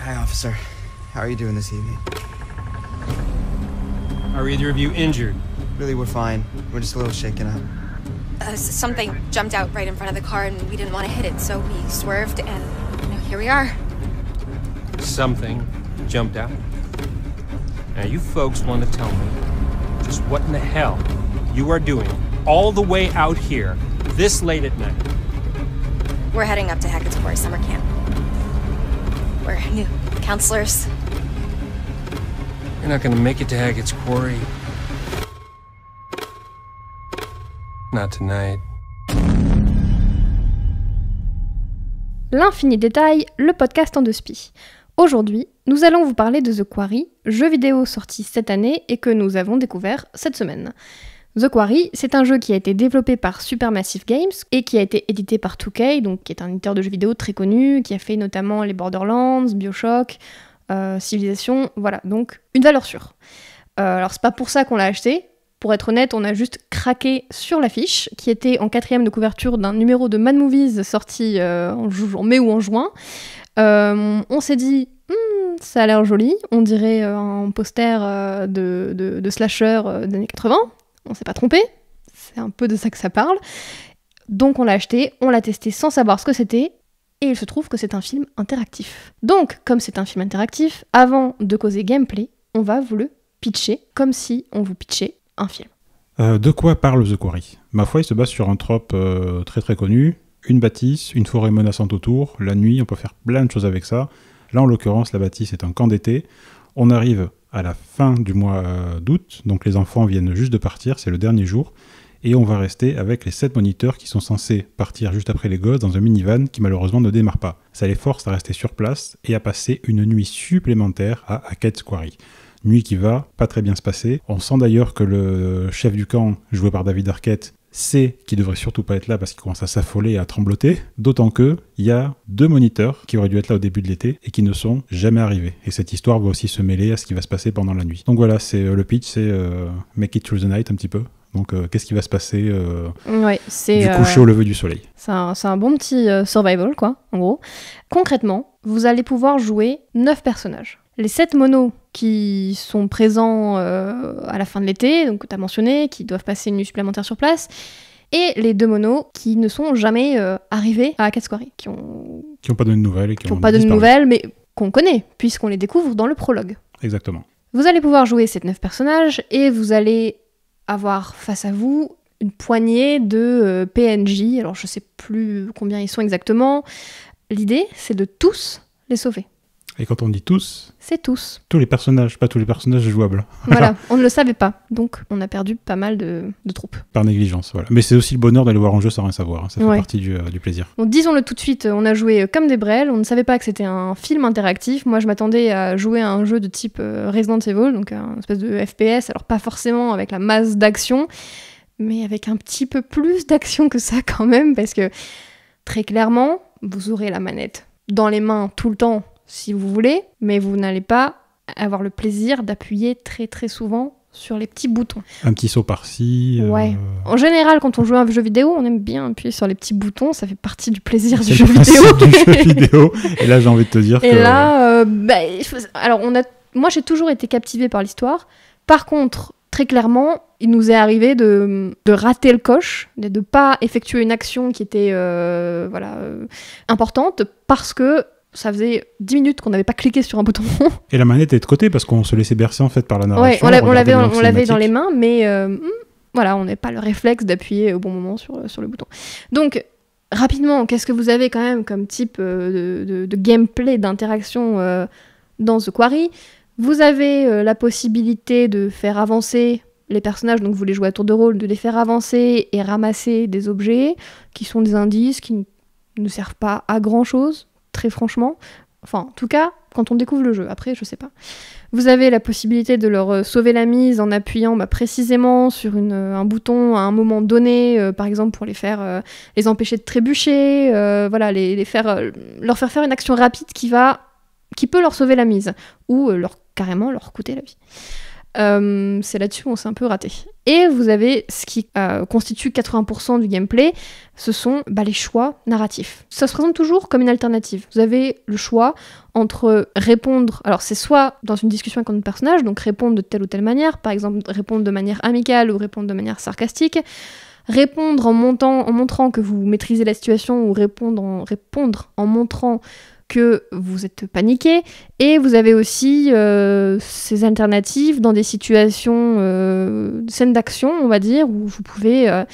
Hi, officer. How are you doing this evening? Are either of you injured? Really, we're fine. We're just a little shaken up. Something jumped out right in front of the car and we didn't want to hit it, so we swerved and here we are. Something jumped out? Now you folks want to tell me just what in the hell you are doing all the way out here this late at night? We're heading up to Hackett's Quarry summer camp. We're new counselors. You're not gonna make it to Hackett's Quarry. Not tonight. L'Infini Détail, le podcast en deux spies. Aujourd'hui, nous allons vous parler de The Quarry, jeu vidéo sorti cette année et que nous avons découvert cette semaine. The Quarry, c'est un jeu qui a été développé par Supermassive Games et qui a été édité par 2K, donc qui est un éditeur de jeux vidéo très connu, qui a fait notamment les Borderlands, BioShock, Civilization, voilà, donc une valeur sûre. Alors c'est pas pour ça qu'on l'a acheté. Pour être honnête, on a juste craqué sur l'affiche, qui était en 4e de couverture d'un numéro de Mad Movies sorti en mai ou en juin. On s'est dit, ça a l'air joli, on dirait un poster de slasher des années 80. On s'est pas trompé, c'est un peu de ça que ça parle. Donc on l'a acheté, on l'a testé sans savoir ce que c'était, et il se trouve que c'est un film interactif. Donc, comme c'est un film interactif, avant de causer gameplay, on va vous le pitcher, comme si on vous pitchait un film. De quoi parle The Quarry ? Ma foi, il se base sur un trope très très connu, une bâtisse, une forêt menaçante autour, la nuit, on peut faire plein de choses avec ça. Là, en l'occurrence, la bâtisse est un camp d'été. On arrive à la fin du mois d'août, donc les enfants viennent juste de partir, c'est le dernier jour, et on va rester avec les 7 moniteurs qui sont censés partir juste après les gosses dans un minivan qui malheureusement ne démarre pas. Ça les force à rester sur place et à passer une nuit supplémentaire à Hackett's Quarry. Nuit qui va pas très bien se passer. On sent d'ailleurs que le chef du camp, joué par David Arquette, sait qu'il devrait surtout pas être là parce qu'il commence à s'affoler et à trembloter. D'autant que il y a 2 moniteurs qui auraient dû être là au début de l'été et qui ne sont jamais arrivés. Et cette histoire va aussi se mêler à ce qui va se passer pendant la nuit. Donc voilà, c'est le pitch, c'est make it through the night un petit peu. Donc qu'est-ce qui va se passer du coucher au lever du soleil. C'est un bon petit survival, quoi, en gros. Concrètement, vous allez pouvoir jouer 9 personnages. Les 7 monos qui sont présents à la fin de l'été, donc tu as mentionné, qui doivent passer une nuit supplémentaire sur place, et les 2 monos qui ne sont jamais arrivés à Hackett's Quarry, qui ont pas donné de nouvelles et qui ont pas donné de disparu. nouvelles, mais qu'on connaît, puisqu'on les découvre dans le prologue. Exactement. Vous allez pouvoir jouer ces 9 personnages, et vous allez avoir face à vous une poignée de PNJ, alors je sais plus combien ils sont exactement. L'idée, c'est de tous les sauver. Et quand on dit tous, c'est tous. Tous les personnages, pas tous les personnages jouables. Voilà, on ne le savait pas, donc on a perdu pas mal de troupes. Par négligence, voilà. Mais c'est aussi le bonheur d'aller voir un jeu sans rien savoir, hein. Ça fait partie du plaisir. Donc disons-le tout de suite, on a joué comme des brels, on ne savait pas que c'était un film interactif. Moi je m'attendais à jouer à un jeu de type Resident Evil, donc un espèce de FPS, alors pas forcément avec la masse d'action, mais avec un petit peu plus d'action que ça quand même, parce que très clairement, vous aurez la manette dans les mains tout le temps, si vous voulez, mais vous n'allez pas avoir le plaisir d'appuyer très très souvent sur les petits boutons. Un petit saut par-ci. Ouais. En général, quand on joue à un jeu vidéo, on aime bien appuyer sur les petits boutons, ça fait partie du plaisir du jeu vidéo. Et là, j'ai envie de te dire Et là, alors moi j'ai toujours été captivée par l'histoire. Par contre, très clairement, il nous est arrivé de rater le coche, de ne pas effectuer une action qui était importante parce que ça faisait 10 minutes qu'on n'avait pas cliqué sur un bouton. Et la manette est de côté parce qu'on se laissait bercer en fait par la narration. Ouais, on l'avait dans les mains, mais voilà, on n'avait pas le réflexe d'appuyer au bon moment sur le bouton. Donc, rapidement, qu'est-ce que vous avez quand même comme type de gameplay, d'interaction dans The Quarry ? Vous avez la possibilité de faire avancer les personnages, donc vous les jouez à tour de rôle, de les faire avancer et ramasser des objets qui sont des indices qui ne servent pas à grand-chose, très franchement. Enfin, en tout cas, quand on découvre le jeu. Après, je sais pas. Vous avez la possibilité de leur sauver la mise en appuyant précisément sur un bouton à un moment donné, par exemple pour les empêcher de trébucher, voilà, leur faire une action rapide qui peut leur sauver la mise, ou carrément leur coûter la vie. C'est là-dessus où on s'est un peu raté. Et vous avez ce qui constitue 80% du gameplay, ce sont les choix narratifs. Ça se présente toujours comme une alternative. Vous avez le choix entre répondre, alors c'est soit dans une discussion avec un autre personnage, donc répondre de telle ou telle manière, par exemple répondre de manière amicale ou répondre de manière sarcastique, répondre en montrant que vous maîtrisez la situation ou répondre en montrant que vous êtes paniqué, et vous avez aussi ces alternatives dans des situations, scènes d'action, on va dire, où vous pouvez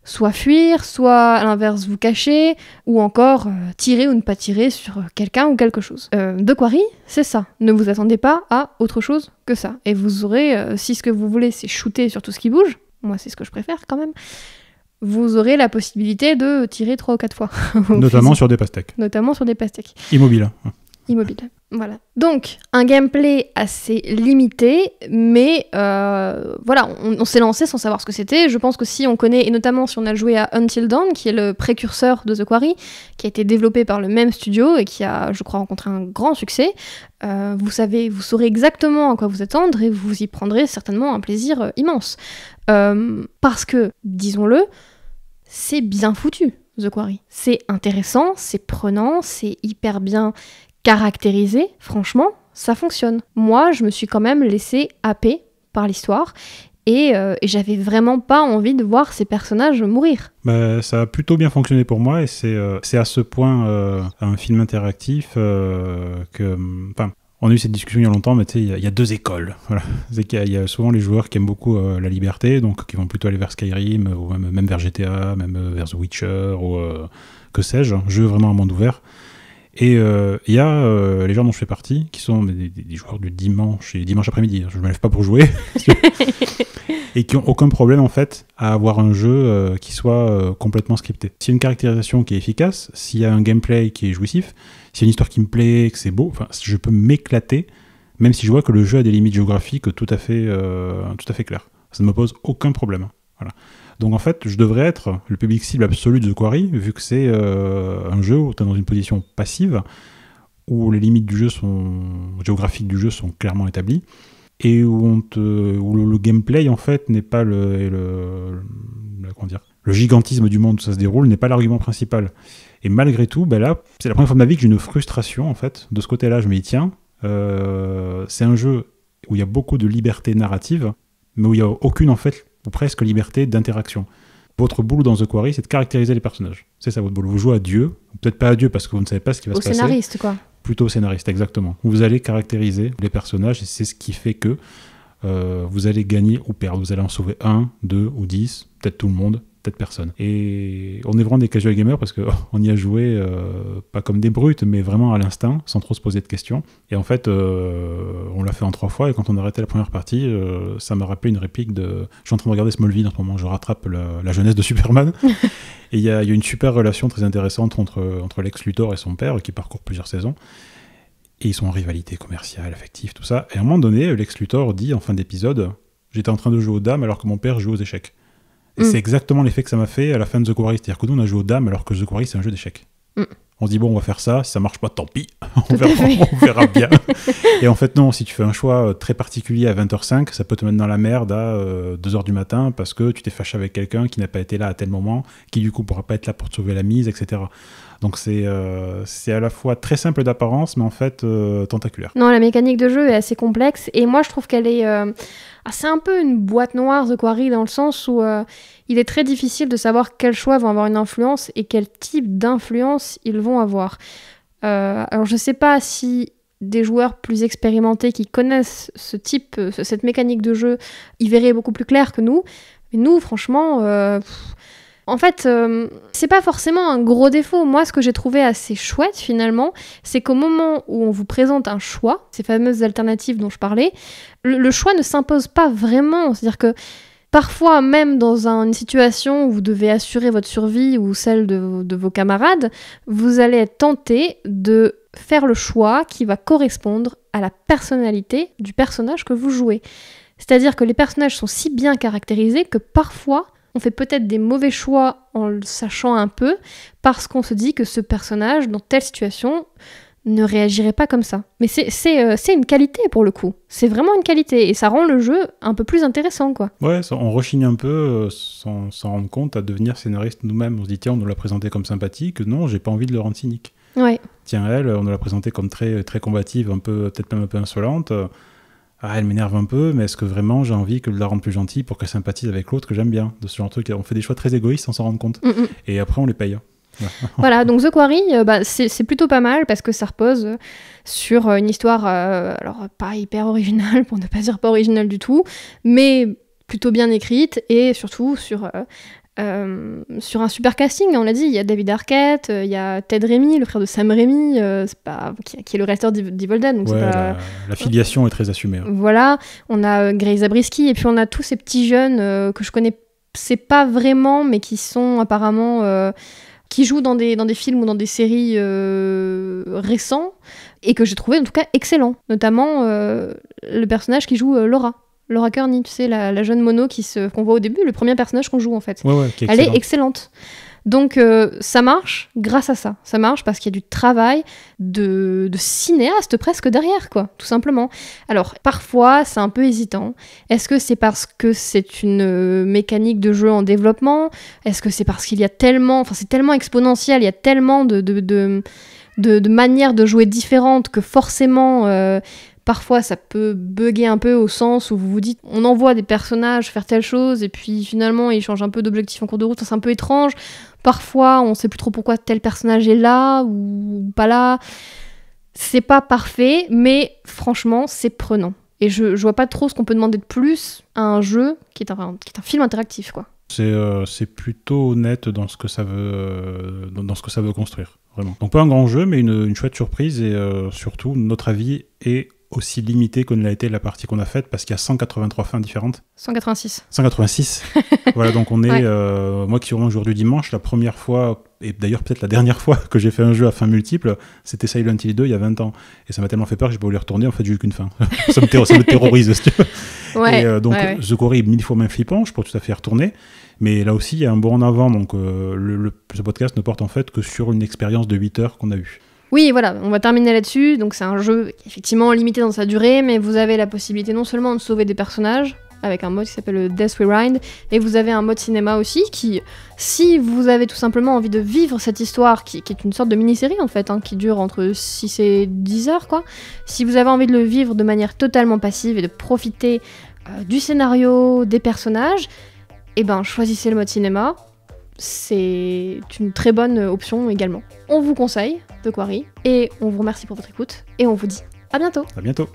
soit fuir, soit à l'inverse vous cacher, ou encore tirer ou ne pas tirer sur quelqu'un ou quelque chose. The Quarry, c'est ça. Ne vous attendez pas à autre chose que ça. Et vous aurez, si ce que vous voulez c'est shooter sur tout ce qui bouge, moi c'est ce que je préfère quand même, vous aurez la possibilité de tirer 3 ou 4 fois. Notamment sur des pastèques. Notamment sur des pastèques. Immobile. Immobile, voilà. Donc, un gameplay assez limité, mais voilà, on s'est lancé sans savoir ce que c'était. Je pense que si on connaît, et notamment si on a joué à Until Dawn, qui est le précurseur de The Quarry, qui a été développé par le même studio et qui a, je crois, rencontré un grand succès, vous saurez exactement à quoi vous attendre et vous y prendrez certainement un plaisir immense. Parce que, disons-le, c'est bien foutu, The Quarry. C'est intéressant, c'est prenant, c'est hyper bien caractérisé. Franchement, ça fonctionne. Moi, je me suis quand même laissée happer par l'histoire et j'avais vraiment pas envie de voir ces personnages mourir. Ça a plutôt bien fonctionné pour moi et c'est à ce point un film interactif que... On a eu cette discussion il y a longtemps, mais tu sais, il y a 2 écoles. Voilà. C'est qu'il y a souvent les joueurs qui aiment beaucoup la liberté, donc qui vont plutôt aller vers Skyrim, ou même vers GTA, même vers The Witcher, ou que sais-je, jeu vraiment à monde ouvert. Et il y a les gens dont je fais partie, qui sont des joueurs du dimanche après-midi. Je ne me lève pas pour jouer. Et qui n'ont aucun problème, en fait, à avoir un jeu qui soit complètement scripté. S'il y a une caractérisation qui est efficace, s'il y a un gameplay qui est jouissif, s'il y a une histoire qui me plaît, que c'est beau, je peux m'éclater, même si je vois que le jeu a des limites géographiques tout à fait claires. Ça ne me pose aucun problème. Voilà. Donc en fait, je devrais être le public cible absolu de The Quarry, vu que c'est un jeu où tu es dans une position passive, où les limites géographiques du jeu sont clairement établies, et où le gameplay, en fait, n'est pas le gigantisme du monde où ça se déroule, n'est pas l'argument principal. Et malgré tout, là, c'est la première fois de ma vie que j'ai une frustration, en fait, de ce côté-là. Je me dis, tiens, c'est un jeu où il y a beaucoup de liberté narrative, mais où il n'y a aucune, en fait, ou presque liberté d'interaction. Votre boulot dans The Quarry, c'est de caractériser les personnages. C'est ça votre boulot. Vous jouez à Dieu, peut-être pas à Dieu parce que vous ne savez pas ce qui va se passer. Au scénariste, quoi. Plutôt au scénariste, exactement. Vous allez caractériser les personnages et c'est ce qui fait que vous allez gagner ou perdre. Vous allez en sauver 1, 2 ou 10, peut-être tout le monde, peut-être personne. Et on est vraiment des casual gamers parce qu'on y a joué pas comme des brutes, mais vraiment à l'instinct, sans trop se poser de questions. Et en fait, on l'a fait en 3 fois et quand on a arrêté la première partie, ça m'a rappelé une réplique de... Je suis en train de regarder Smallville en ce moment, je rattrape la jeunesse de Superman. Et il y a une super relation très intéressante entre Lex Luthor et son père, qui parcourt plusieurs saisons. Et ils sont en rivalité commerciale, affective, tout ça. Et à un moment donné, Lex Luthor dit en fin d'épisode, j'étais en train de jouer aux dames alors que mon père jouait aux échecs. Et c'est exactement l'effet que ça m'a fait à la fin de The Quarry. C'est-à-dire que nous, on a joué aux dames alors que The Quarry, c'est un jeu d'échecs. On se dit, bon, on va faire ça, si ça marche pas, tant pis, on verra bien. Et en fait, non, si tu fais un choix très particulier à 20h05, ça peut te mettre dans la merde à 2h du matin parce que tu t'es fâché avec quelqu'un qui n'a pas été là à tel moment, qui du coup pourra pas être là pour te sauver la mise, etc. Donc c'est à la fois très simple d'apparence, mais en fait tentaculaire. Non, la mécanique de jeu est assez complexe, et moi je trouve qu'elle est... c'est un peu une boîte noire, The Quarry, dans le sens où il est très difficile de savoir quels choix vont avoir une influence et quel type d'influence ils vont avoir. Alors je sais pas si des joueurs plus expérimentés qui connaissent cette mécanique de jeu, y verraient beaucoup plus clair que nous. Mais nous, franchement... En fait, c'est pas forcément un gros défaut. Moi, ce que j'ai trouvé assez chouette, finalement, c'est qu'au moment où on vous présente un choix, ces fameuses alternatives dont je parlais, le choix ne s'impose pas vraiment. C'est-à-dire que parfois, même dans une situation où vous devez assurer votre survie ou celle de vos camarades, vous allez être tenté de faire le choix qui va correspondre à la personnalité du personnage que vous jouez. C'est-à-dire que les personnages sont si bien caractérisés que parfois... on fait peut-être des mauvais choix en le sachant un peu, parce qu'on se dit que ce personnage, dans telle situation, ne réagirait pas comme ça. Mais c'est une qualité pour le coup. C'est vraiment une qualité et ça rend le jeu un peu plus intéressant, quoi. Ouais, on rechigne un peu sans s'en rendre compte à devenir scénariste nous-mêmes. On se dit tiens, on nous l'a présenté comme sympathique. Non, j'ai pas envie de le rendre cynique. Ouais. Tiens, elle, on nous l'a présentée comme très, très combative, peut-être même un peu insolente. Elle m'énerve un peu, mais est-ce que vraiment j'ai envie que de la rendre plus gentille pour qu'elle sympathise avec l'autre que j'aime bien? De ce genre de truc, on fait des choix très égoïstes sans s'en rendre compte. Et après, on les paye. Voilà, donc The Quarry, c'est plutôt pas mal parce que ça repose sur une histoire, alors pas hyper originale, pour ne pas dire pas originale du tout, mais plutôt bien écrite et surtout sur un super casting. On l'a dit, il y a David Arquette, il y a Ted Raimi, le frère de Sam Raimi, qui est le réalisateur d'Evil Dead. Donc ouais, c'est pas... la filiation est très assumée. Hein. Voilà, on a Grace Zabriskie et puis on a tous ces petits jeunes que je connais, c'est pas vraiment, mais qui sont apparemment... qui jouent dans des films ou dans des séries récents, et que j'ai trouvé en tout cas excellent. Notamment le personnage qui joue Laura Kearney, tu sais, la jeune mono qu'on voit au début, le premier personnage qu'on joue en fait. Ouais, elle est excellente. Donc ça marche grâce à ça. Ça marche parce qu'il y a du travail de cinéaste presque derrière, quoi, tout simplement. Alors, parfois, c'est un peu hésitant. Est-ce que c'est parce que c'est une mécanique de jeu en développement? Est-ce que c'est parce qu'il y a tellement... Enfin, c'est tellement exponentiel, il y a tellement de manières de jouer différentes que forcément... Parfois, ça peut bugger un peu au sens où vous vous dites on envoie des personnages faire telle chose et puis finalement, ils changent un peu d'objectif en cours de route. C'est un peu étrange. Parfois, on sait plus trop pourquoi tel personnage est là ou pas là. C'est pas parfait, mais franchement, c'est prenant. Et je vois pas trop ce qu'on peut demander de plus à un jeu qui est un film interactif, quoi. C'est plutôt honnête dans ce que ça veut construire, vraiment. Donc pas un grand jeu, mais une chouette surprise et surtout, notre avis est aussi limité que ne l'a été la partie qu'on a faite parce qu'il y a 183 fins différentes. 186. 186. Voilà, donc on est... Ouais. Moi qui suis vraiment joueur du dimanche, la première fois, et d'ailleurs peut-être la dernière fois que j'ai fait un jeu à fins multiples, c'était Silent Hill 2 il y a 20 ans. Et ça m'a tellement fait peur que j'ai pas voulu retourner, en fait j'ai eu qu'une fin. ça me terrorise, si tu veux. Ouais, et donc ouais. The Quarry est 1000 fois moins flippant, je pourrais tout à fait y retourner. Mais là aussi, il y a un bond en avant, donc ce podcast ne porte en fait que sur une expérience de 8 heures qu'on a eue. Oui, voilà, on va terminer là-dessus. Donc c'est un jeu effectivement limité dans sa durée, mais vous avez la possibilité non seulement de sauver des personnages, avec un mode qui s'appelle le Death Rewind, et vous avez un mode cinéma aussi qui, si vous avez tout simplement envie de vivre cette histoire, qui est une sorte de mini-série en fait, qui dure entre 6 et 10 heures, quoi, si vous avez envie de le vivre de manière totalement passive et de profiter du scénario, des personnages, eh ben choisissez le mode cinéma. C'est une très bonne option également. On vous conseille The Quarry et on vous remercie pour votre écoute et on vous dit à bientôt. À bientôt.